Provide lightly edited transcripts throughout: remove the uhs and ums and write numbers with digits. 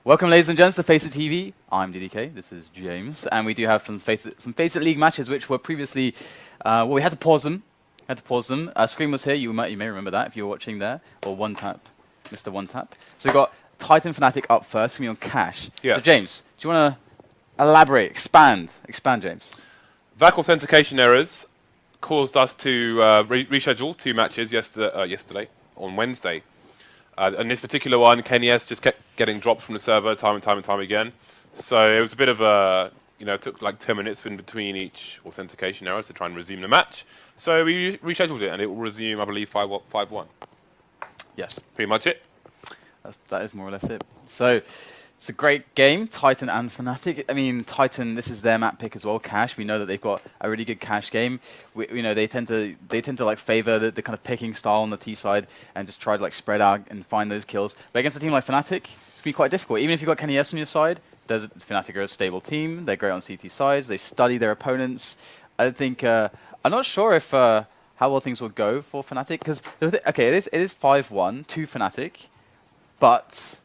Welcome, ladies and gents, to FACEIT TV. I'm DDK. This is James, and we do have some FACEIT League matches, which were previously, well, we had to pause them. Scream was here. You may remember that if you were watching there, or One Tap, Mr. One Tap. So we got Titan Fnatic up first, going to be on cash. Yes. So James, do you want to elaborate, expand, James? VAC authentication errors caused us to reschedule 2 matches yesterday on Wednesday. And this particular one, Kenny S just kept getting dropped from the server time and time again. So it was a bit of a, it took like 10 minutes in between each authentication error to try and resume the match. So we rescheduled it, and it will resume, I believe, 5-1. Yes. Pretty much it. That is more or less it. So it's a great game, Titan and Fnatic. I mean, Titan, this is their map pick as well, Cash. We know that they've got a really good Cash game. They tend to like favor the kind of picking style on the T side and just try to like spread out and find those kills. But against a team like Fnatic, it's gonna be quite difficult. Even if you've got Kenny S on your side, Fnatic are a stable team. They're great on CT sides. They study their opponents. I don't think. I'm not sure if how well things will go for Fnatic because okay, it is 5-1 to Fnatic, but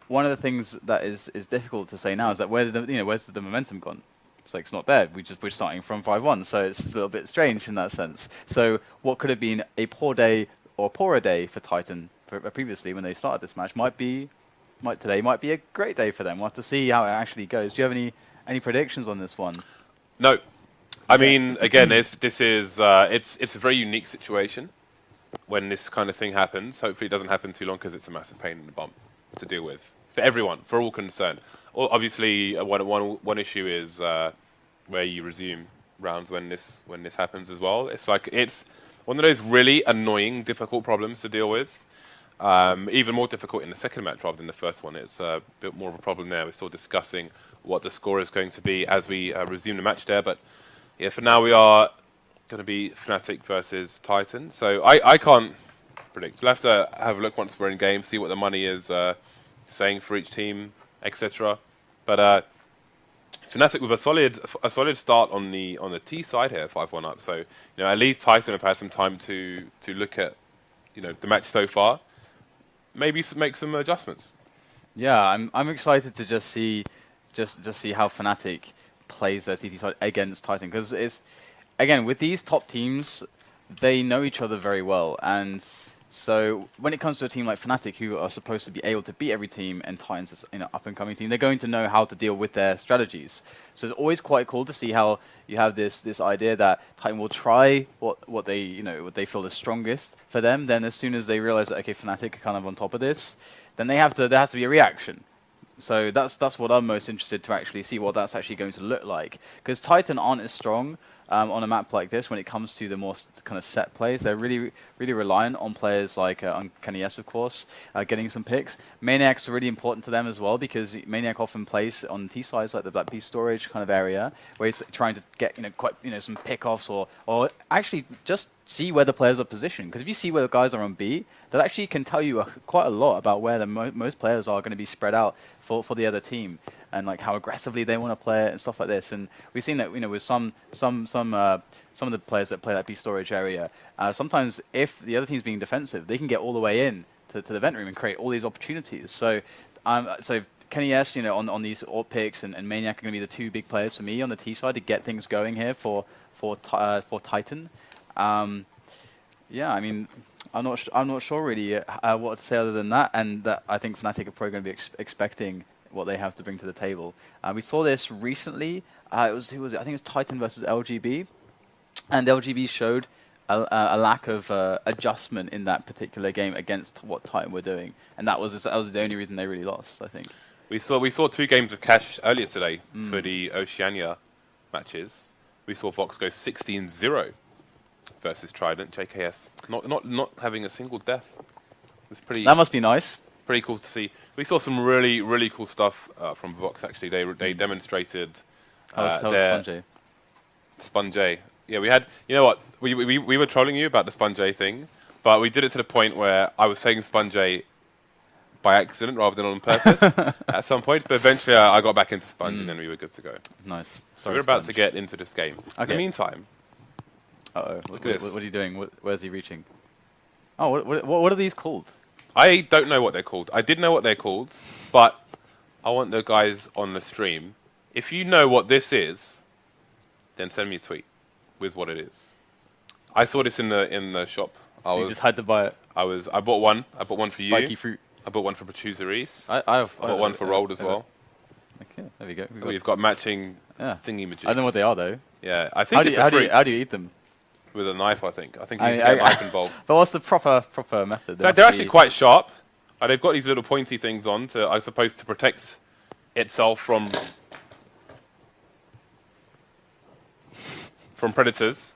one of the things that is difficult to say now is that where's the momentum gone? It's like it's not there. We're starting from 5-1, so it's a little bit strange in that sense. So what could have been a poor day or poorer day for Titan previously when they started this match today might be a great day for them. We'll have to see how it actually goes. Do you have any predictions on this one? No. I mean, again, it's a very unique situation when this kind of thing happens. Hopefully it doesn't happen too long because it's a massive pain in the bum to deal with. For everyone, for all concerned. Obviously, one issue is where you resume rounds when this happens as well. It's one of those really annoying, difficult problems to deal with. Even more difficult in the second match rather than the first one. It's a bit more of a problem there. We're still discussing what the score is going to be as we resume the match there. But yeah, for now we are going to be Fnatic versus Titan. So I can't predict. We'll have to have a look once we're in game, see what the money is saying for each team, etc. But Fnatic with a solid start on the T side here, 5-1 up. So at least Titan have had some time to look at the match so far. Maybe make some adjustments. Yeah, I'm excited to just see how Fnatic plays their CT side against Titan because it's again with these top teams, they know each other very well, and so when it comes to a team like Fnatic, who are supposed to be able to beat every team, and Titan's an up-and-coming team, they're going to know how to deal with their strategies. So it's always quite cool to see how you have this idea that Titan will try what they feel is strongest for them. Then as soon as they realize that okay, Fnatic are kind of on top of this, then there has to be a reaction. So that's what I'm most interested to actually see what that's actually going to look like, because Titan aren't as strong on a map like this when it comes to the more kind of set plays. They're really reliant on players like on Kenny S, of course, getting some picks. Maniac's really important to them as well because Maniac often plays on T sides like the Black Beast storage kind of area where he's trying to get some pickoffs or actually just see where the players are positioned. Because if you see where the guys are on B, that actually can tell you quite a lot about where the most players are going to be spread out for the other team, and like how aggressively they want to play it and stuff like this. And we've seen that with some of the players that play that B storage area, sometimes if the other team's being defensive, they can get all the way in to the vent room and create all these opportunities. So Kenny S, on these AWP picks and Maniac are going to be the 2 big players for me on the T side to get things going here for Titan. Yeah, I mean, I'm not sure really what to say other than that, and that I think Fnatic are probably going to be expecting what they have to bring to the table. We saw this recently. I think it was Titan versus LGB, and LGB showed a lack of adjustment in that particular game against what Titan were doing, and that was the only reason they really lost, I think. We saw 2 games of Cash earlier today for the Oceania matches. We saw Vox go 16-0 versus Trident. JKS not having a single death. It was pretty. That must be nice. Pretty cool to see. We saw some really cool stuff from Vox actually. They demonstrated their Sponge. Yeah, we had. You know what? We were trolling you about the Sponge thing, but we did it to the point where I was saying Sponge by accident rather than on purpose at some point. But eventually I got back into Sponge and then we were good to go. Nice. So we're about to get into this game. Okay. In the meantime, what are you doing? Where's he reaching? Oh, what are these called? I don't know what they're called. I did know what they're called, but I want the guys on the stream. If you know what this is, then send me a tweet with what it is. I saw this in the shop. So you just had to buy it. I bought one. I bought one for you. Spiky fruit. I bought one for Producer Reese. I bought one for Rolled as well. Okay, there we go. We've got matching Yeah. thingy majig. I don't know what they are though. Yeah, I think it's a fruit how do you eat them? with a knife. I think you need to get a knife involved. But what's the proper method? So they're actually quite sharp. They've got these little pointy things on to, I suppose, to protect itself from predators.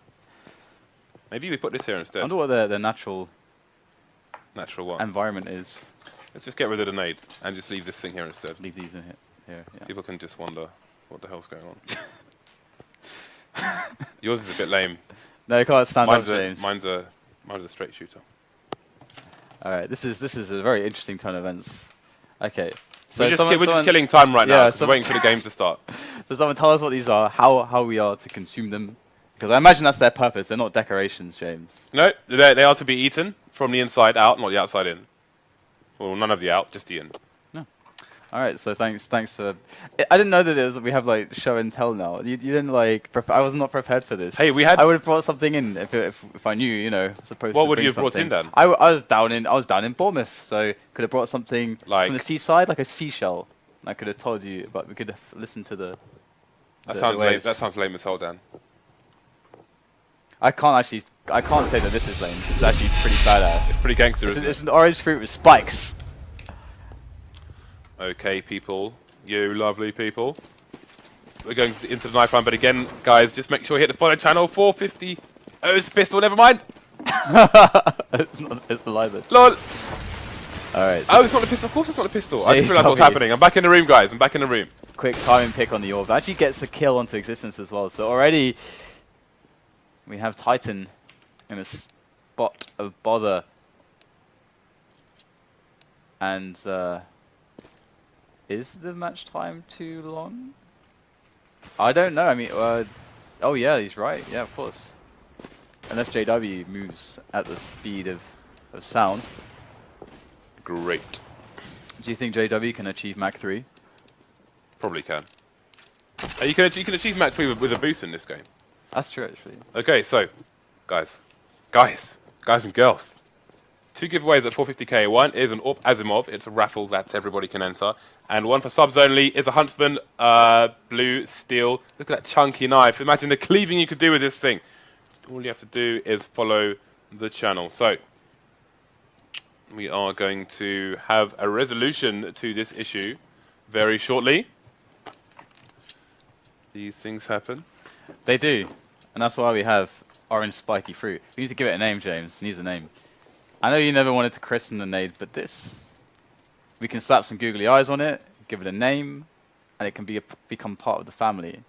Maybe we put this here I instead. wonder what their natural Natural environment is. Let's just get rid of the nades and just leave this thing here instead. Leave these in here. Yeah. People can just wonder what the hell's going on. Yours is a bit lame. No, you can't stand up, Mine's James. mine's a straight shooter. All right, this is a very interesting turn of events. Okay, so We're just killing time right now. We're waiting for the game to start. So someone tell us what these are, how we are to consume them, because I imagine that's their purpose. They're not decorations, James. No, they are to be eaten from the inside out, not the outside in. Well, none of the out, just the in. All right, so thanks for. I didn't know that we have like show and tell now. You didn't like. I was not prepared for this. Hey, we had. I would have brought something in if I knew, you know, supposed. What to would bring you have brought in something. then? I was down in Bournemouth, so could have brought something Like from the seaside, like a seashell. I could have told you, but we could have listened to the. That the sounds lame. waves. That sounds lame as hell, Dan. I can't say that this is lame. It's actually pretty badass. It's pretty gangster, isn't It's it? an orange fruit with spikes. Okay, people, you lovely people. We're going into the knife round, but again, guys, just make sure you hit the follow channel. 450. Oh, it's a pistol. Never mind. It's the live. Lol. All right. So Oh, it's not the pistol. Of course, it's not the pistol. I just realised what's happening. I'm back in the room, guys. I'm back in the room. quick timing pick on the orb. Actually gets a kill onto existence as well. So already we have Titan in a spot of bother. And is the match time too long? I don't know. I mean, oh yeah, he's right. Yeah, of course. Unless JW moves at the speed of sound. Great. Do you think JW can achieve Mach 3? Probably can. You can achieve Mach 3 with a boost in this game. That's true, actually. Okay, so, guys and girls. 2 giveaways at 450k. One is an Orp Asimov. It's a raffle that everybody can enter. And one for subs only is a Huntsman blue steel. Look at that chunky knife. Imagine the cleaving you could do with this thing. All you have to do is follow the channel. So, we are going to have a resolution to this issue very shortly. These things happen. They do. And that's why we have orange spiky fruit. We need to give it a name, James. It needs a name. I know you never wanted to christen the nade, but this, we can slap some googly eyes on it, give it a name, and it can become part of the family.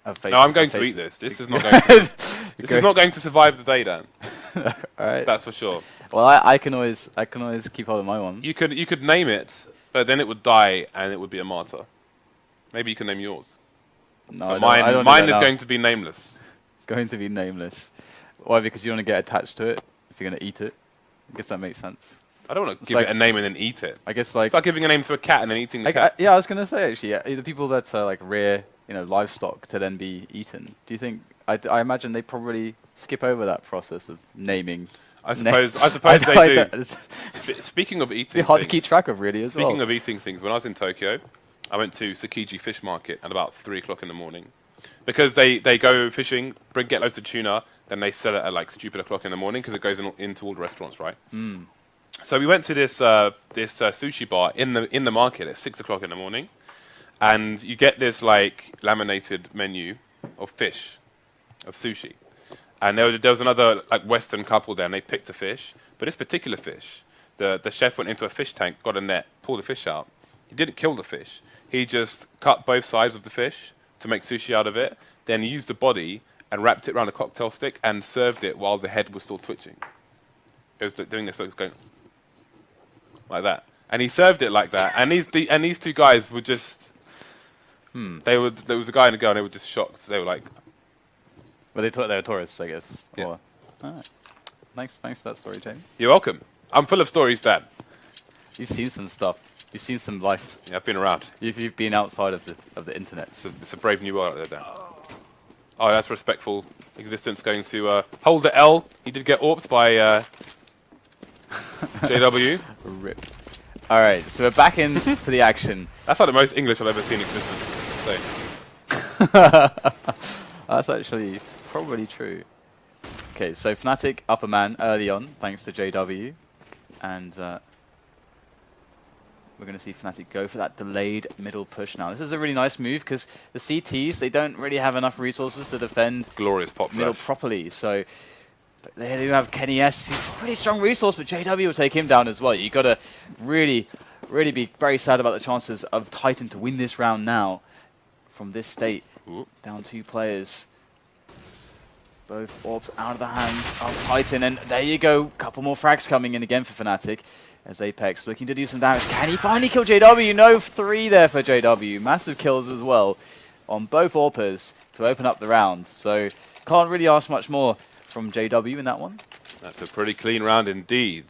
No, I'm going to eat this. This is not going to, this is not going to survive the day, Dan. Alright. That's for sure. Well, I can always keep hold of my one. You could name it, but then it would die and it would be a martyr. Maybe you can name yours. No, But I don't mine is going to be nameless. going to be nameless. Why? Because you want to get attached to it if you're going to eat it. I guess that makes sense. I don't want to It's give like- it a name and then eat it. I guess like It's like giving a name to a cat and then eating the cat. yeah, I was gonna say actually, the people that like rear, livestock to then be eaten. Do you think? I imagine they probably skip over that process of naming. I suppose I they do. It's Speaking of eating be hard to things, keep track of, really, as Speaking well. of eating things, when I was in Tokyo, I went to Tsukiji Fish Market at about 3 o'clock in the morning. Because they go fishing, get loads of tuna, then they sell it at like stupid o'clock in the morning because it goes into all the restaurants, right? Mm. So we went to this sushi bar in the market at 6 o'clock in the morning, and you get this like laminated menu of fish, of sushi, and there was another like Western couple there, and they picked a fish, but this particular fish, the chef went into a fish tank, got a net, pulled the fish out. He didn't kill the fish. He just cut both sides of the fish to make sushi out of it. Then he used the body and wrapped it around a cocktail stick and served it while the head was still twitching. It was doing this, so it was going like that, and he served it like that. And these two guys were just, there was a guy and a girl, and they were just shocked. They were like, But they thought they were tourists, I guess. Yeah. Or, alright. Thanks for that story, James. "You're welcome. I'm full of stories, Dad." You've seen some stuff. You've seen some life. Yeah, I've been around. You've been outside of the internet. It's a brave new world out there, Dan. Oh, that's respectful. Existence going to hold the L. He did get AWP'd by JW. Rip. All right, so we're back into the action. That's like the most English I've ever seen Existence say. That's actually probably true. Okay, so Fnatic up a man early on, thanks to JW. And we're going to see Fnatic go for that delayed middle push now. This is a really nice move because the CTs, they don't really have enough resources to defend Glorious pop middle flash. properly. So but they do have Kenny S. He's a pretty strong resource, but JW will take him down as well. You've got to really be very sad about the chances of Titan to win this round now from this state. Ooh. Down 2 players. Both orbs out of the hands of Titan, and there you go. Couple more frags coming in again for Fnatic as Apex looking to do some damage. Can he finally kill JW? No, 3 there for JW. Massive kills as well on both AWPers to open up the round. So can't really ask much more from JW in that one. That's a pretty clean round indeed.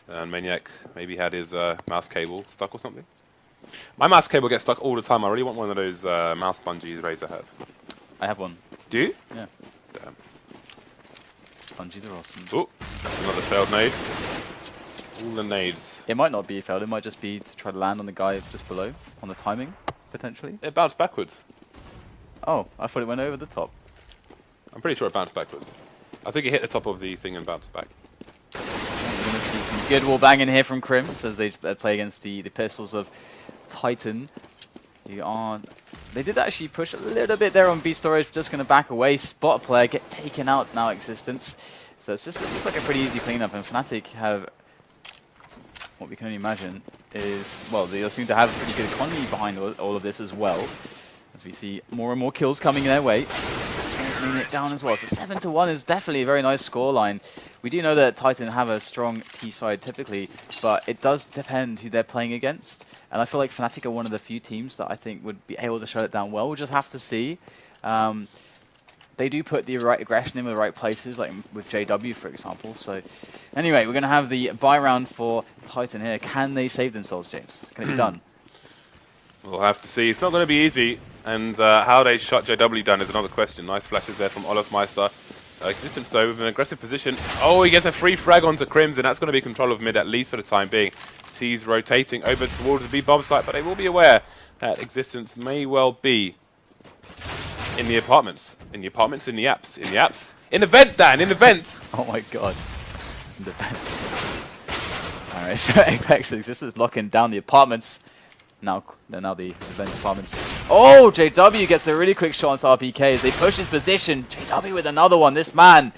And Maniac maybe had his mouse cable stuck or something. My mouse cable gets stuck all the time. I really want one of those mouse bungees Razer have. I have one. Do you? Yeah. Damn. Bungees are awesome. Oh, that's another failed nade. All the nades. It might not be a failed, it might just be to try to land on the guy just below, on the timing, potentially. It bounced backwards. Oh, I thought it went over the top. I'm pretty sure it bounced backwards. I think it hit the top of the thing and bounced back. We're going to see some good wall banging here from Crims as they play against the pistols of Titan. They did actually push a little bit there on B storage, just going to back away, spot a player, get taken out now, Existence. So it looks like a pretty easy cleanup, and Fnatic have, what we can only imagine is, well, they seem to have a pretty good economy behind all of this as well, as we see more and more kills coming their way. It down as well. So 7-1 is definitely a very nice scoreline. We do know that Titan have a strong T side typically, but it does depend who they're playing against. And I feel like Fnatic are one of the few teams that I think would be able to shut it down well. We'll just have to see. They do put the right aggression in the right places, like with JW, for example. So anyway, we're going to have the buy round for Titan here. Can they save themselves, James? Can it be done? We'll have to see. It's not going to be easy. And how they shut JW down is another question. Nice flashes there from Olofmeister. Existence, though, with an aggressive position. Oh, he gets a free frag onto Crims, and that's going to be control of mid, at least for the time being. T's rotating over towards the B bomb site, but they will be aware that Existence may well be in the apartments. In the apartments, in the apps. In the apps. In the vent, Dan! In the vent! Oh my god. In the vent. Alright, so Apex Existence locking down the apartments. Now the event apartments. Oh, JW gets a really quick shot on RPK as they push his position. JW with another one. This man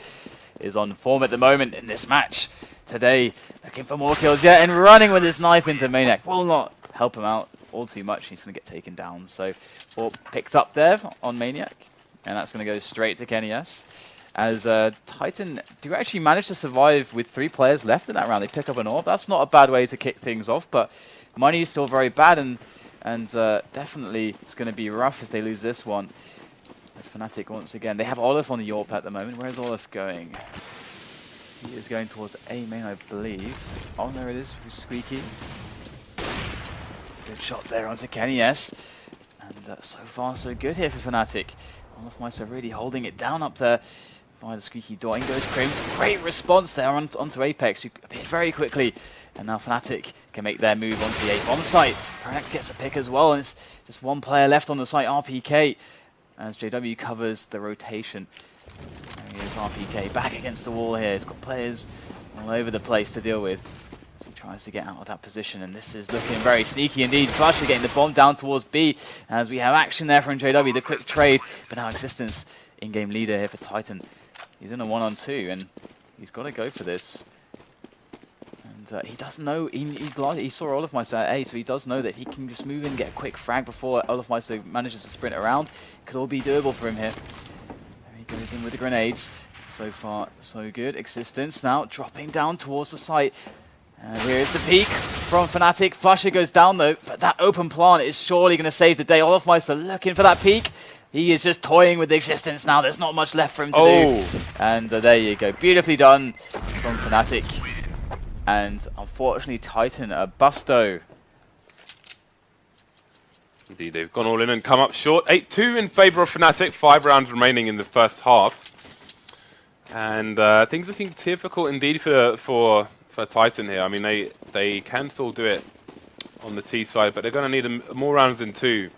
is on form at the moment in this match. Today, looking for more kills yet and running with his knife into Maniac. Will not help him out all too much. He's going to get taken down. So, all picked up there on Maniac. And that's going to go straight to Kenny S. As Titan do actually manage to survive with 3 players left in that round. They pick up an orb. That's not a bad way to kick things off, but money is still very bad, and definitely it's going to be rough if they lose this one. As Fnatic once again, they have Olaf on the Yorp at the moment. Where's Olaf going? He is going towards A main, I believe. Oh, there it is, Squeaky. Good shot there onto Kenny S. And so far so good here for Fnatic. Olofmeister really holding it down up there by the Squeaky door. In goes Crims. Great response there onto Apex, who appeared very quickly. And now Fnatic can make their move onto the A bomb site. Fnatic gets a pick as well, and it's just 1 player left on the site, RPK, as JW covers the rotation. There he is, RPK, back against the wall here. He's got players all over the place to deal with. So he tries to get out of that position, and this is looking very sneaky indeed. Flush getting the bomb down towards B, as we have action there from JW, the quick trade. But now Existence, in-game leader here for Titan. He's in a 1-on-2, and he's got to go for this. He does know, he saw Olofmeister at A, so he does know that he can just move in and get a quick frag before Olofmeister manages to sprint around. It could all be doable for him here. There he goes in with the grenades. So far, so good. Existence now dropping down towards the site. Here is the peak from Fnatic. Flusher goes down though, but that open plant is surely going to save the day. Olofmeister looking for that peak. He is just toying with Existence now. There's not much left for him to do. And there you go. Beautifully done from Fnatic. And unfortunately, Titan, Busto Indeed, they've gone all in and come up short. 8-2 in favour of Fnatic. 5 rounds remaining in the first half. And things looking difficult indeed for Titan here. I mean, they can still do it on the T side, but they're going to need more rounds than 2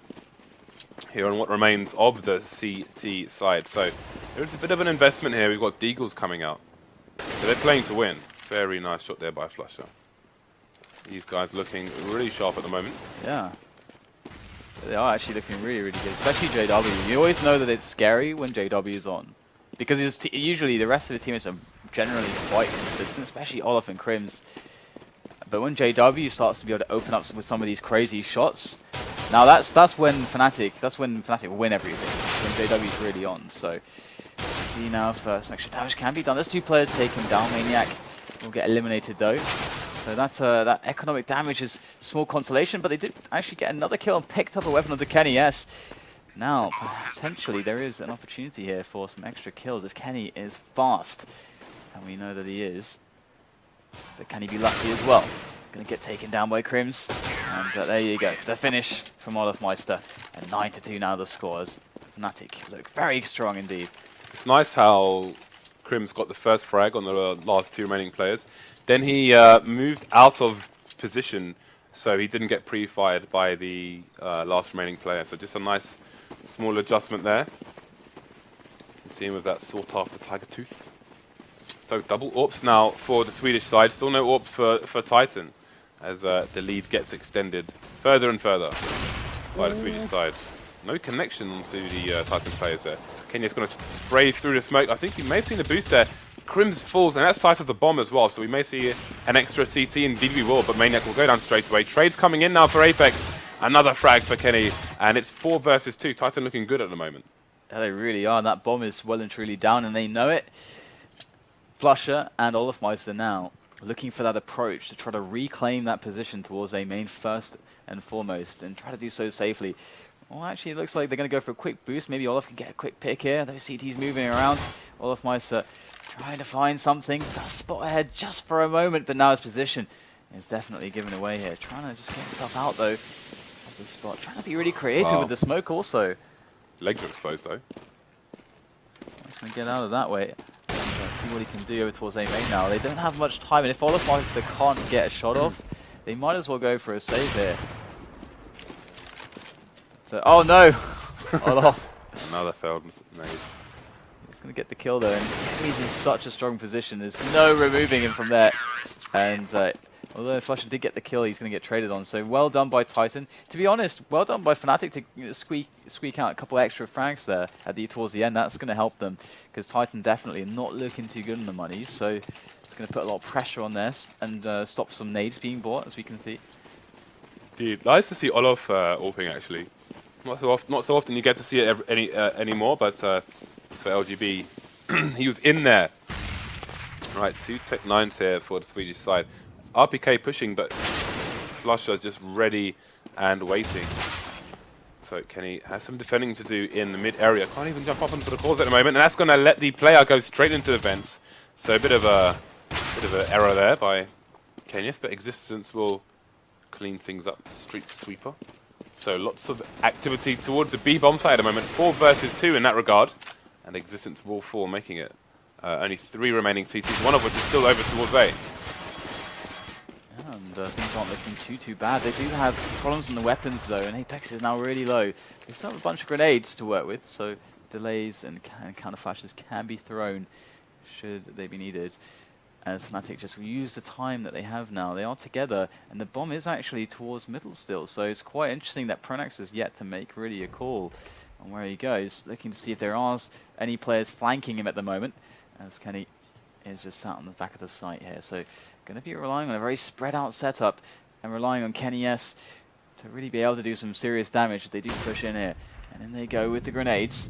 here on what remains of the CT side. So there's a bit of an investment here. We've got Deagles coming out. So they're playing to win. Very nice shot there by Flusher. These guys looking really sharp at the moment. Yeah. They are actually looking really, really good, especially JW. You always know that it's scary when JW is on. Because usually the rest of the teammates are generally quite consistent, especially Olaf and Crims. But when JW starts to be able to open up with some of these crazy shots, now that's when Fnatic win everything. When JW's really on. So see now if some extra damage can be done. There's 2 players taken down. Maniac will get eliminated though. So that's that economic damage is small consolation, but they did actually get another kill and picked up a weapon onto Kenny S. Now, potentially, there is an opportunity here for some extra kills if Kenny is fast. And we know that he is. But can he be lucky as well? Going to get taken down by Crims. And there you go. The finish from Olafmeister. And 9-2 now the scores. Fnatic look very strong indeed. It's nice how Crims got the first frag on the last 2 remaining players. Then he moved out of position, so he didn't get pre-fired by the last remaining player. So just a nice small adjustment there. See him with that sought-after Tiger Tooth. So double AWPs now for the Swedish side. Still no AWPs for Titan, as the lead gets extended further and further by the Swedish side. No connection to the Titan players there. Kenya's going to spray through the smoke. I think we may have seen a boost there. Crims falls, and that's sight of the bomb as well, so we may see an extra CT. Indeed we will, but Maniac will go down straight away. Trades coming in now for Apex. Another frag for Kenny, and it's 4 versus 2. Titan looking good at the moment. Yeah, they really are. That bomb is well and truly down, and they know it. Flusher and Olafmeister now looking for that approach to try to reclaim that position towards A main first and foremost, and try to do so safely. Well, actually, it looks like they're going to go for a quick boost. Maybe Olaf can get a quick pick here. Those CTs moving around. Olafmeister trying to find something. Does spot ahead just for a moment, but now his position is definitely given away here. Trying to just get himself out, though, of the spot. Trying to be really creative with the smoke also. Legs are exposed, though. Just going to get out of that way. And see what he can do over towards A main now. They don't have much time, and if Olafmeister can't get a shot off, they might as well go for a save here. So, oh no! Olaf. Another failed nade. He's going to get the kill though, and he's in such a strong position. There's no removing him from there. And although Flusher did get the kill, he's going to get traded on. So well done by Titan. To be honest, well done by Fnatic to squeak out a couple extra frags there towards the end. That's going to help them, because Titan definitely not looking too good on the money. So it's going to put a lot of pressure on this and stop some nades being bought, as we can see. Dude, nice to see Olaf AWPing actually. Not so often you get to see it anymore, but for LGB, he was in there. Right, 2 Tech 9s here for the Swedish side. RPK pushing, but Flusher just ready and waiting. So Kenny has some defending to do in the mid area. Can't even jump up onto the cores at the moment, and that's going to let the player go straight into the vents. So a bit of an error there by Kenyas, but Existence will clean things up. Street sweeper. So lots of activity towards the B bomb side at the moment. 4 versus 2 in that regard, and Existence will fall, making it only 3 remaining CTs, one of which is still over towards A. And things aren't looking too bad. They do have problems in the weapons though, and Apex is now really low. They still have a bunch of grenades to work with, so delays and counter flashes can be thrown should they be needed. As Fnatic just use the time that they have now. They are together, and the bomb is actually towards middle still, so it's quite interesting that Pronax is yet to make really a call on where he goes, looking to see if there are any players flanking him at the moment, as Kenny is just sat on the back of the site here. So going to be relying on a very spread out setup and relying on Kenny S to really be able to do some serious damage if they do push in here. And then they go with the grenades.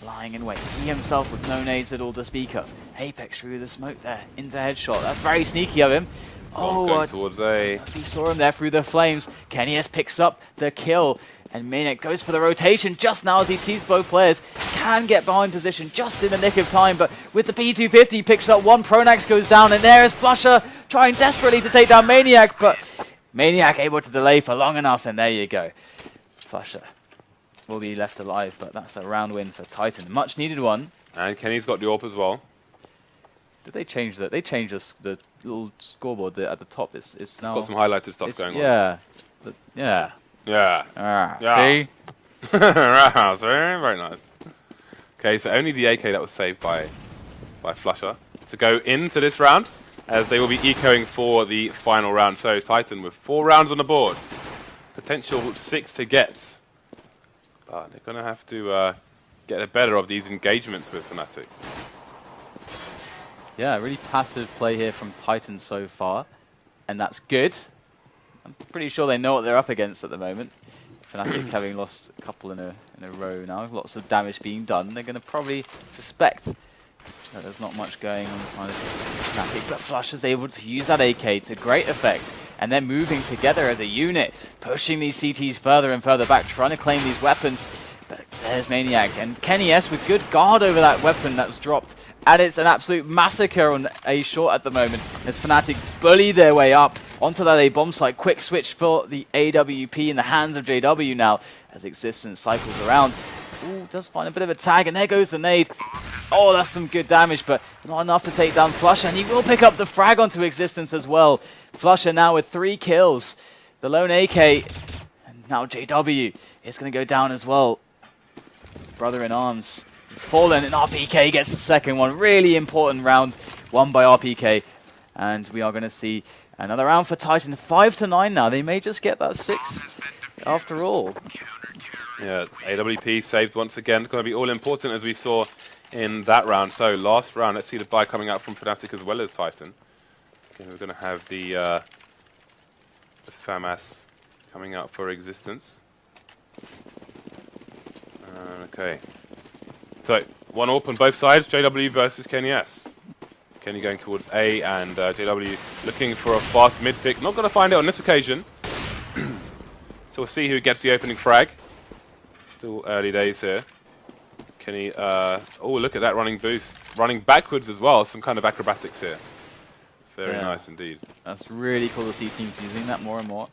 Lying in wait. He himself with no nades at all to speak of. Apex through the smoke there. Into headshot. That's very sneaky of him. Oh, going towards A. He saw him there through the flames. Kenny S picks up the kill. And Maniac goes for the rotation just now as he sees both players. Can get behind position just in the nick of time. But with the P250, picks up one. Pronax goes down. And there is Flusher trying desperately to take down Maniac. But Maniac able to delay for long enough. And there you go. Flusher will be left alive, but that's a round win for Titan. Much needed one. And Kenny's got the AWP as well. Did they change that? They changed the little scoreboard at the top. It's now got some highlighted stuff going on. Yeah. Yeah. Yeah. See? See? Very nice. Okay, so only the AK that was saved by Flusher to go into this round, as they will be ecoing for the final round. So Titan with 4 rounds on the board. Potential 6 to get. But they're going to have to get the better of these engagements with Fnatic. Yeah, really passive play here from Titan so far, and that's good. I'm pretty sure they know what they're up against at the moment. Fnatic having lost a couple in a row now, lots of damage being done. They're going to probably suspect that there's not much going on the side of Fnatic, but Flush is able to use that AK to great effect, and they're moving together as a unit, pushing these CTs further and further back, trying to claim these weapons. But there's Maniac, and Kenny S with good guard over that weapon that was dropped. And it's an absolute massacre on A short at the moment as Fnatic bully their way up onto that A bomb site. Quick switch for the AWP in the hands of JW now as Existence cycles around. Ooh, does find a bit of a tag, and there goes the nade. Oh, that's some good damage, but not enough to take down Flusher, and he will pick up the frag onto Existence as well. Flusher now with 3 kills. The lone AK, and now JW is going to go down as well. Brother in arms. It's fallen, and RPK gets the second one. Really important round, won by RPK. And we are going to see another round for Titan. 5-9 now. They may just get that 6 after all. Yeah, AWP saved once again. Going to be all important as we saw in that round. So last round, let's see the buy coming out from Fnatic as well as Titan. Okay, we're going to have the FAMAS coming out for Existence. Okay. So, 1 AWP on both sides, JW versus Kenny S. Kenny going towards A, and JW looking for a fast mid pick. Not going to find it on this occasion. So we'll see who gets the opening frag. Still early days here. Kenny, oh look at that running boost. Running backwards as well, some kind of acrobatics here. Very nice indeed. That's really cool to see teams using that more and more.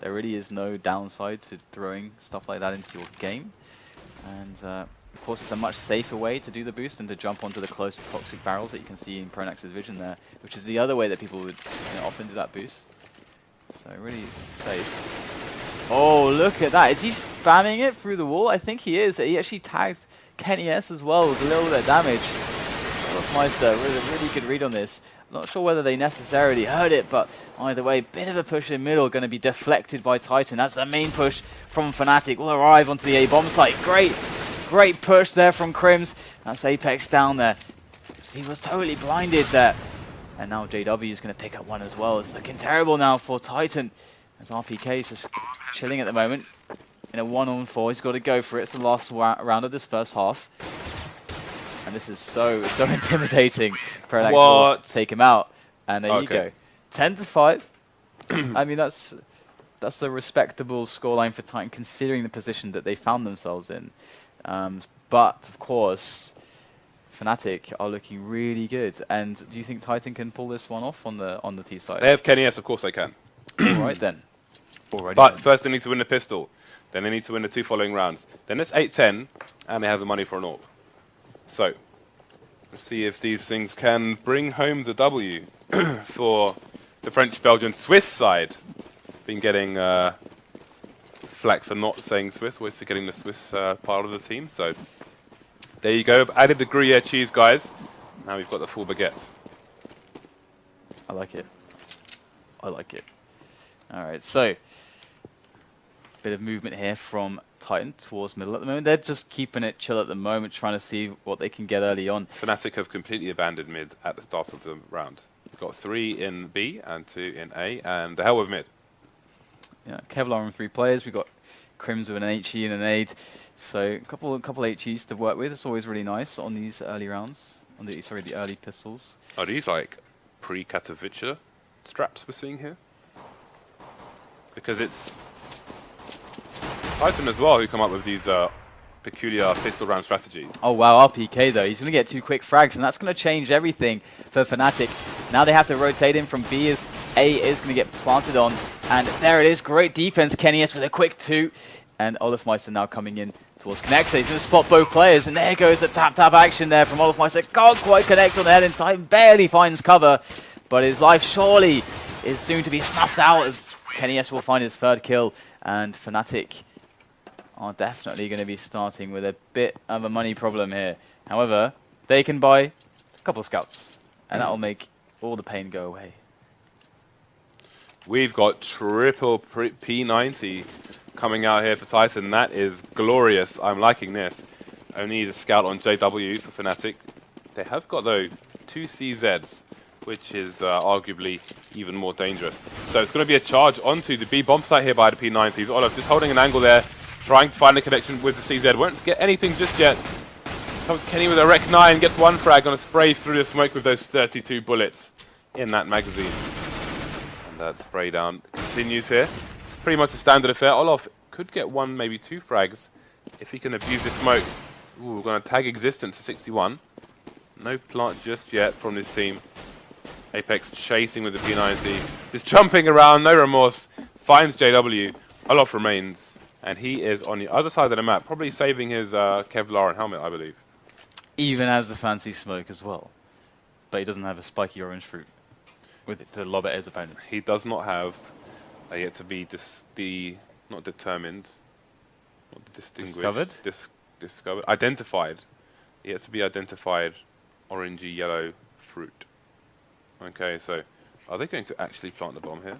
There really is no downside to throwing stuff like that into your game. And of course, it's a much safer way to do the boost than to jump onto the close toxic barrels that you can see in Pronax's vision there, which is the other way that people would often do that boost. So it really is safe. Oh, look at that. Is he spamming it through the wall? I think he is. He actually tagged Kenny S as well with a little bit of damage. Meister, really good read on this. Not sure whether they necessarily heard it, but either way, bit of a push in middle, going to be deflected by Titan. That's the main push from Fnatic. Will arrive onto the A bomb site. Great push there from Crims. That's Apex down there. He was totally blinded there. And now JW is going to pick up one as well. It's looking terrible now for Titan, as RPK is just chilling at the moment. In a 1-on-4, he's got to go for it. It's the last round of this first half. And this is so intimidating. Pronax will take him out. And there you go. 10-5. I mean, that's a respectable scoreline for Titan, considering the position that they found themselves in. But, of course, Fnatic are looking really good. And do you think Titan can pull this one off on the T side? They have Kenny S, of course they can. All right, then. But first they need to win the pistol. Then they need to win the 2 following rounds. Then it's 8-10, and they have the money for an AWP. So, let's see if these things can bring home the W for the French, Belgian, Swiss side. Been getting flack for not saying Swiss, always forgetting the Swiss part of the team. So, there you go. I've added the Gruyere cheese, guys. Now we've got the full baguette. I like it. I like it. All right, so bit of movement here from Titan towards middle at the moment. They're just keeping it chill at the moment, trying to see what they can get early on. Fnatic have completely abandoned mid at the start of the round. We've got 3 in B and 2 in A, and the hell with mid. Yeah, Kevlar and 3 players. We've got Crims with an HE and an AID. So a couple HEs to work with. It's always really nice on these early rounds. On the the early pistols. Are these like pre-Katowice straps we're seeing here? Because it's Titan as well who come up with these peculiar pistol round strategies. Oh wow, RPK though, he's going to get 2 quick frags, and that's going to change everything for Fnatic. Now they have to rotate in from B as A is going to get planted on, and there it is, great defense. Kenny S with a quick 2. And Olofmeister now coming in towards Connector. He's going to spot both players, and there goes the tap-tap action there from Olofmeister. Can't quite connect on the head in time, barely finds cover, but his life surely is soon to be snuffed out as KennyS will find his third kill, and Fnatic are definitely going to be starting with a bit of a money problem here. However, they can buy a couple of scouts, and that will make all the pain go away. We've got triple P90 coming out here for Titan. That is glorious. I'm liking this. Only need a scout on JW for Fnatic. They have got, though, 2 CZs, which is arguably even more dangerous. So it's going to be a charge onto the B bomb site here by the P90s. Olaf just holding an angle there, trying to find a connection with the CZ. Won't get anything just yet. Comes Kenny with a Rec 9, gets 1 frag, going to spray through the smoke with those 32 bullets in that magazine. And that spray down continues here. It's pretty much a standard affair. Olaf could get 1, maybe 2 frags if he can abuse the smoke. Ooh, we're going to tag Existence to 61. No plant just yet from this team. Apex chasing with the P90. Just jumping around, no remorse. Finds JW. Olaf remains. And he is on the other side of the map, probably saving his Kevlar and helmet, I believe. Even has the fancy smoke as well. But he doesn't have a spiky orange fruit with it to lob at his opponents. He does not have yet to be not determined, not distinguished. Discovered? Discovered. Identified. Yet to be identified orangey yellow fruit. Okay, so are they going to actually plant the bomb here?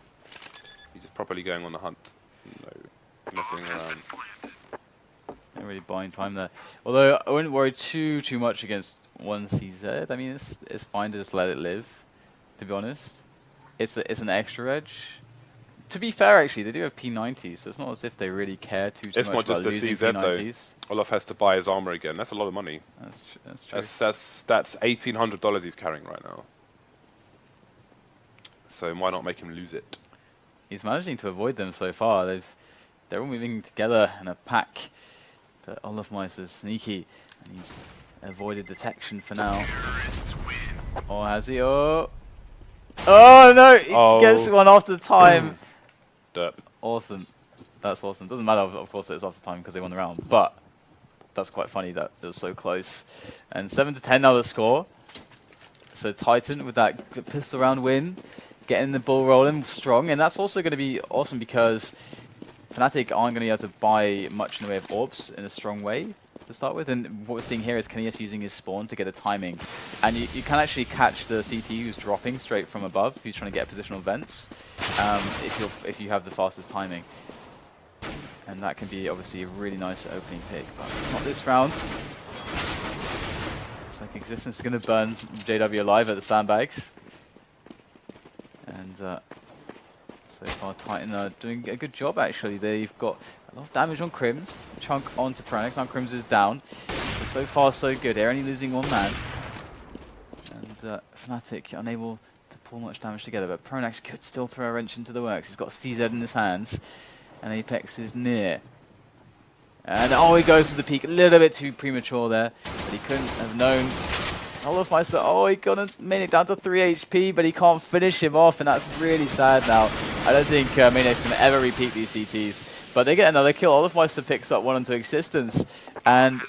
He's just properly going on the hunt. No, messing around. Not really buying time there. Although I wouldn't worry too much against 1 CZ. I mean, it's fine to just let it live. To be honest, it's an extra edge. To be fair, actually, they do have P90s, so it's not as if they really care too much. It's not about just a losing CZ P90s. though. Olaf has to buy his armor again. That's a lot of money. That's true. That's $1,800 he's carrying right now. So why not make him lose it? He's managing to avoid them so far. They're all moving together in a pack. But Olofmeister's sneaky, and he's avoided detection for now. Or has he? Oh no! He gets one after time. Derp. Awesome. That's awesome. Doesn't matter, of course, that it's after time because they won the round. But that's quite funny that it was so close. And 7-10 now the score. So Titan with that pistol round win, getting the ball rolling strong, and that's also going to be awesome because Fnatic aren't going to be able to buy much in the way of orbs in a strong way to start with, and what we're seeing here is KennyS using his spawn to get a timing, and you can actually catch the CT who's dropping straight from above, who's trying to get positional vents, if you have the fastest timing, and that can be obviously a really nice opening pick, but not this round. Looks like Existence is going to burn JW alive at the sandbags. And so far Titan are doing a good job actually. They've got a lot of damage on Crims, chunk onto Pronax, now Crims is down. So far so good, they're only losing 1 man. And Fnatic unable to pull much damage together, but Pronax could still throw a wrench into the works. He's got CZ in his hands, and Apex is near. And he goes to the peak, a little bit too premature there, but he couldn't have known. Olofmeister, he gonna made it down to 3 HP, but he can't finish him off, and that's really sad now. I don't think Maine's gonna ever repeat these CTs, but they get another kill. Olofmeister picks up 1 onto Existence, and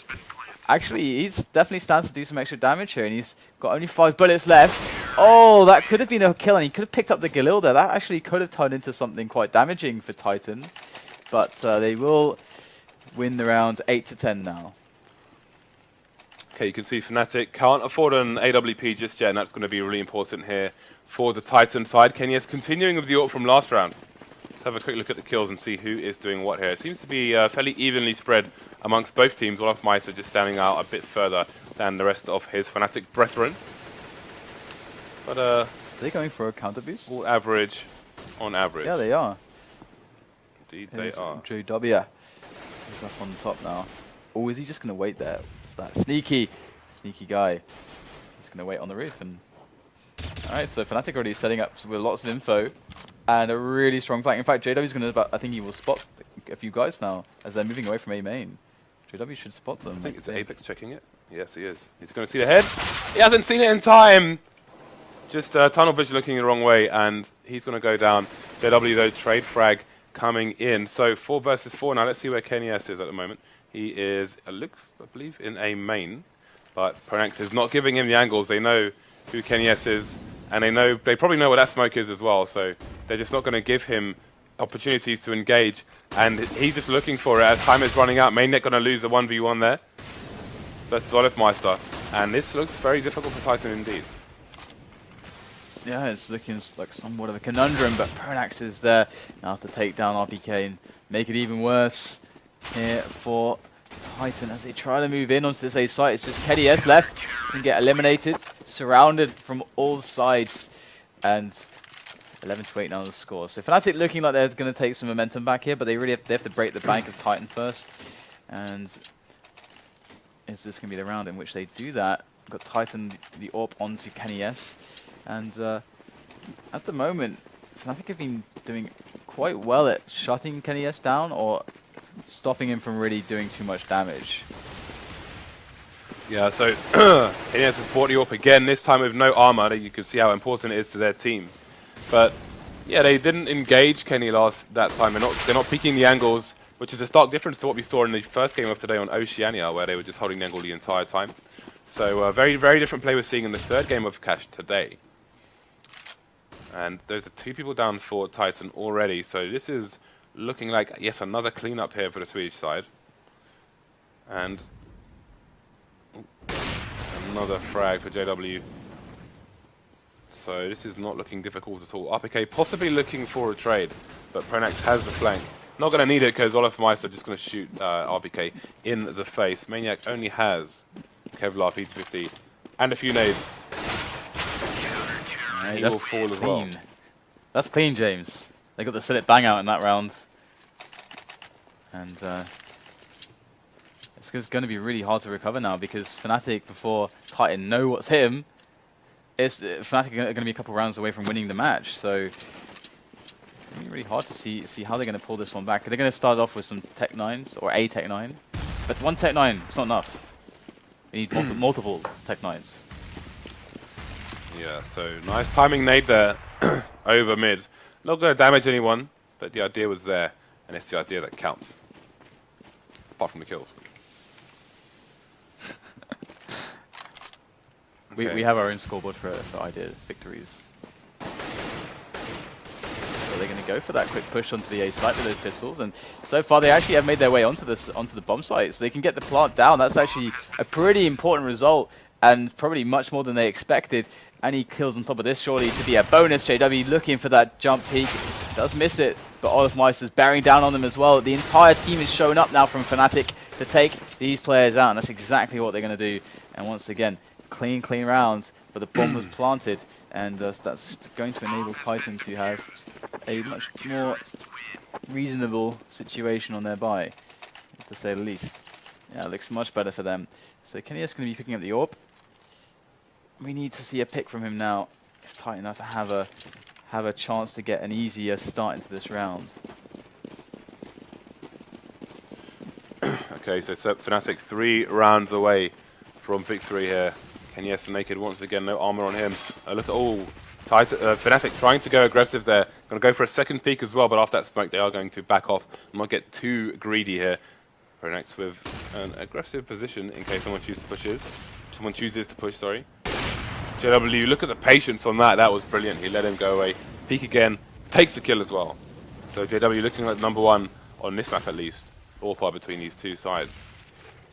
actually he's definitely stands to do some extra damage here, and he's got only 5 bullets left. Oh, that could have been a kill, and he could have picked up the Galil there. That actually could have turned into something quite damaging for Titan, but they will win the round 8-10 now. Okay, you can see Fnatic can't afford an AWP just yet, and that's going to be really important here for the Titan side. KennyS continuing with the ult from last round. Let's have a quick look at the kills and see who is doing what here. It seems to be fairly evenly spread amongst both teams. Olofmeister just standing out a bit further than the rest of his Fnatic brethren. But are they going for a counter boost? All average on average. Yeah, they are. Indeed, they are. JW. He's up on top now. Oh, is he just going to wait there? What's that? Sneaky guy. He's going to wait on the roof. And alright, so Fnatic already setting up with lots of info and a really strong flank. In fact, JW's going to, I think he will spot a few guys now as they're moving away from A main. JW should spot them. I think it's Apex checking it. Yes, he is. He's going to see the head. He hasn't seen it in time. Just tunnel vision looking the wrong way, and he's going to go down. JW, though, trade frag coming in. So 4 versus 4 now. Let's see where Kenny S is at the moment. He is, I believe, in a main, but Pronax is not giving him the angles. They know who Kenny S is, and they probably know what that smoke is as well. So they're just not going to give him opportunities to engage, and he's just looking for it as time is running out. Mainnet going to lose a 1v1 there versus Olofmeister, and this looks very difficult for Titan indeed. Yeah, it's looking like somewhat of a conundrum, but Pronax is there now to take down RPK and make it even worse here for Titan as they try to move in onto this A site. It's just Kenny S left, can get eliminated, surrounded from all sides, and 11-8 now the score. So Fnatic looking like they're going to take some momentum back here, but they have to break the bank of Titan first, and is this going to be the round in which they do that? We've got Titan, the AWP onto Kenny S. And at the moment, Fnatic have been doing quite well at shutting Kenny S down or stopping him from really doing too much damage. Yeah, so Kenny S has bought the AWP again, this time with no armor. You can see how important it is to their team. But yeah, they didn't engage Kenny that time. They're not peeking the angles, which is a stark difference to what we saw in the first game of today on Oceania, where they were just holding the angle the entire time. So very, very different play we're seeing in the third game of Cash today. And those are 2 people down for Titan already. So this is looking like, yes, another cleanup here for the Swedish side. And another frag for JW. So this is not looking difficult at all. RPK possibly looking for a trade, but Pronax has the flank. Not going to need it because Olofmeister just going to shoot RPK in the face. Maniac only has Kevlar, P250, and a few nades. Right, he will fall as well. That's clean, James. They got the Sit It Bang out in that round. And it's going to be really hard to recover now because Fnatic, before Titan know what's hit him, Fnatic are going to be a couple rounds away from winning the match. So it's going to be really hard to see how they're going to pull this one back. They're going to start off with some Tech 9s, or a Tech 9. But one Tech 9, it's not enough. We need multiple Tech 9s. Yeah, so nice timing nade there over mid. Not going to damage anyone, but the idea was there, and it's the idea that counts. Apart from the kills. Okay. We have our own scoreboard for idea victories. So they're going to go for that quick push onto the A site with those pistols, and so far they actually have made their way onto the bomb site, so they can get the plant down. That's actually a pretty important result, and probably much more than they expected. Any kills on top of this surely to be a bonus. JW looking for that jump peak, does miss it, but Olofmeister's bearing down on them as well. The entire team is showing up now from Fnatic to take these players out, and that's exactly what they're going to do. And once again, clean rounds, but the bomb was planted, and that's going to enable Titan to have a much more reasonable situation on their buy, to say the least. Yeah, it looks much better for them. So Kenny is going to be picking up the AWP. We need to see a pick from him now if Titan have to have a chance to get an easier start into this round. Okay, so Fnatic 3 rounds away from victory here. Kenny S naked once again, no armor on him. Look at all Fnatic trying to go aggressive there. Going to go for a second peek as well, but after that smoke they are going to back off and not get too greedy here. Pronax with an aggressive position in case someone chooses to push, sorry. JW, look at the patience on that. That was brilliant. He let him go away. Peek again, takes the kill as well. So JW looking like #1 on this map at least. Ballpark between these two sides.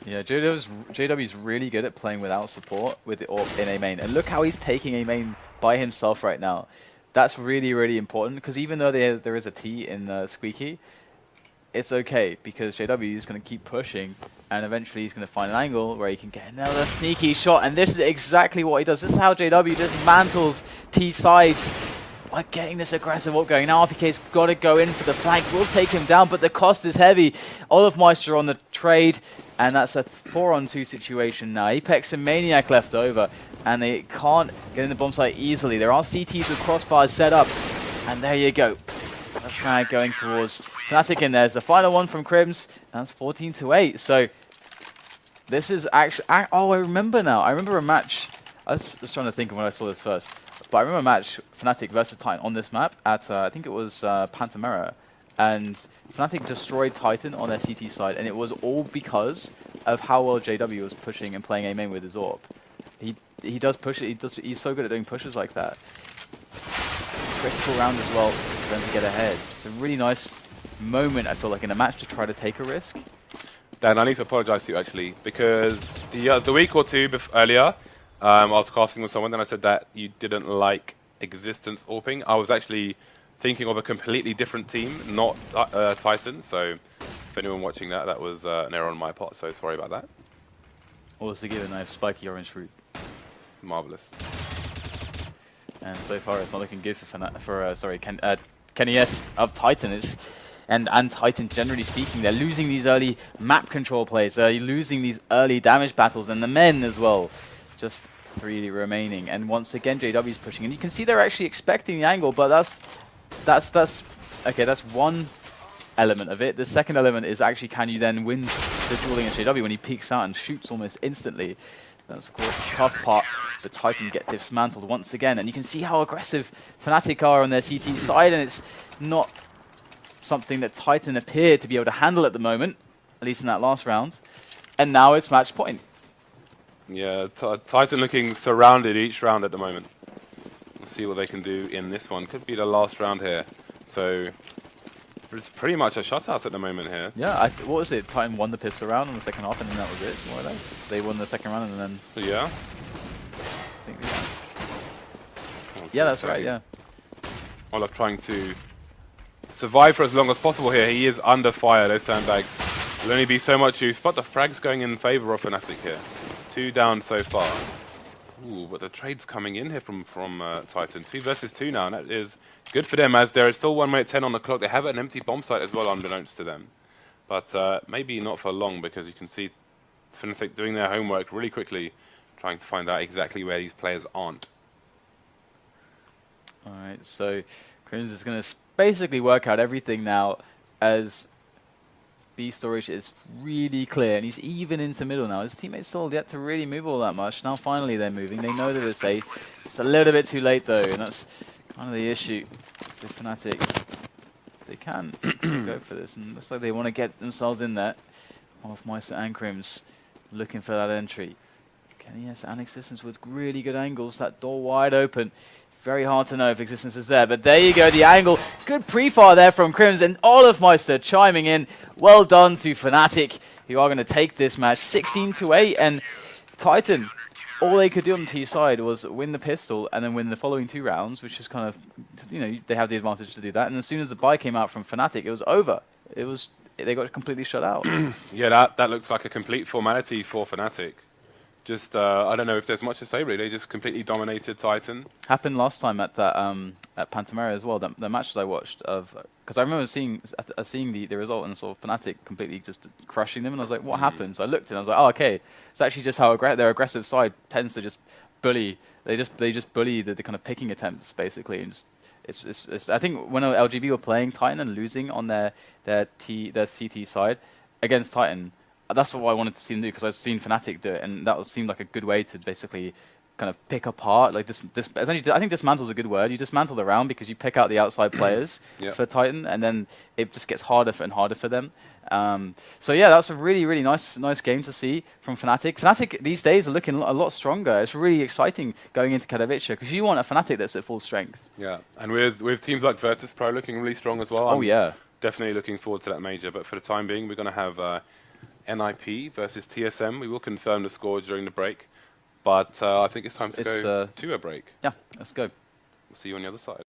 Yeah, JW's really good at playing without support with the AWP in A main. And look how he's taking A main by himself right now. That's really, really important, because even though there is a T in Squeaky, it's okay, because JW is going to keep pushing, and eventually he's going to find an angle where he can get another sneaky shot, and this is exactly what he does. This is how JW dismantles T sides by getting this aggressive up going. Now RPK's got to go in for the flank. We'll take him down, but the cost is heavy. Olofmeister on the trade, and that's a 4-on-2 situation now. Apex and Maniac left over, and they can't get in the bomb site easily. There are CTs with crossfires set up, and there you go. A frag going towards Fnatic, and there's the final one from Crims. That's 14-8. So this is actually... Oh, I remember now. I remember a match... I was trying to think of when I saw this first. But I remember a match, Fnatic versus Titan on this map at, I think it was Pantamera. And Fnatic destroyed Titan on their CT side, and it was all because of how well JW was pushing and playing A main with his AWP. He does push it. He's so good at doing pushes like that. Critical round as well for them to get ahead. It's a really nice moment, I feel like, in a match to try to take a risk. Dan, I need to apologize to you actually, because the week or two earlier, I was casting with someone and I said that you didn't like Existence AWPing. I was actually thinking of a completely different team, not Titan. So if anyone watching that, that was an error on my part, so sorry about that. All is forgiven, I have spiky orange fruit. Marvelous. And so far it's not looking good for Kenny S of Titan. And Titan, generally speaking, they're losing these early map control plays. They're losing these early damage battles, and the men as well. Just 3 remaining, and once again JW's pushing, and you can see they're actually expecting the angle, but that's okay. That's one element of it. The second element is actually, can you then win the duel against JW when he peeks out and shoots almost instantly? That's of course the tough part. The Titan get dismantled once again, and you can see how aggressive Fnatic are on their CT side, and it's not something that Titan appear to be able to handle at the moment, at least in that last round. And now it's match point. Yeah, Titan looking surrounded each round at the moment. We'll see what they can do in this one. Could be the last round here. So it's pretty much a shutout at the moment here. Yeah, what was it? Titan won the pistol round in the second half, and then that was it, more or less. They won the second round, and then... Yeah? I think yeah, that's right, yeah. Olaf trying to survive for as long as possible here. He is under fire, those sandbags. Will only be so much use, but the frag's going in favor of Fnatic here. 2 down so far. Ooh, but the trade's coming in here from Titan. 2 versus 2 now, and that is good for them, as there is still 1 minute 10 on the clock. They have an empty bomb site as well, unbeknownst to them. But maybe not for long, because you can see Fnatic doing their homework really quickly, trying to find out exactly where these players aren't. Alright, so Crims is going to basically work out everything now, as B storage is really clear, and he's even into middle now. His teammates still yet to really move all that much. Now finally they're moving. They know that it's safe. It's a little bit too late though, and that's kind of the issue. So Fnatic, they can go for this, and it looks like they want to get themselves in there. Meister and Crims looking for that entry. Kenny S and Existence with really good angles. That door wide open. Very hard to know if Existence is there, but there you go, the angle. Good pre-fire there from Crims, and Meister chiming in. Well done to Fnatic, who are going to take this match 16-8, and Titan, all they could do on the T side was win the pistol and then win the following 2 rounds, which is kind of, you know, they have the advantage to do that. And as soon as the buy came out from Fnatic, it was over. They got completely shut out. Yeah, that looks like a complete formality for Fnatic. Just, I don't know if there's much to say, really. They just completely dominated Titan. Happened last time at that at Pantamera as well. The matches I watched of, because I remember seeing the result and saw Fnatic completely just crushing them, and I was like, what happened? So I looked and I was like, oh, okay. It's actually just how their aggressive side tends to just bully. They just bully the kind of picking attempts basically, and just it's I think when LGV were playing Titan and losing on their CT side against Titan. That's what I wanted to see them do, because I've seen Fnatic do it, and that seemed like a good way to basically kind of pick apart. Like essentially, I think dismantle is a good word. You dismantle the round because you pick out the outside players for Titan, and then it just gets harder and harder for them. So yeah, that's a really nice game to see from Fnatic. Fnatic these days are looking a lot stronger. It's really exciting going into Katowice, because you want a Fnatic that's at full strength. Yeah, and with teams like Virtus Pro looking really strong as well. Oh yeah, definitely looking forward to that major. But for the time being, we're going to have NIP versus TSM. We will confirm the scores during the break, but I think it's time to go to a break. Yeah, let's go. We'll see you on the other side.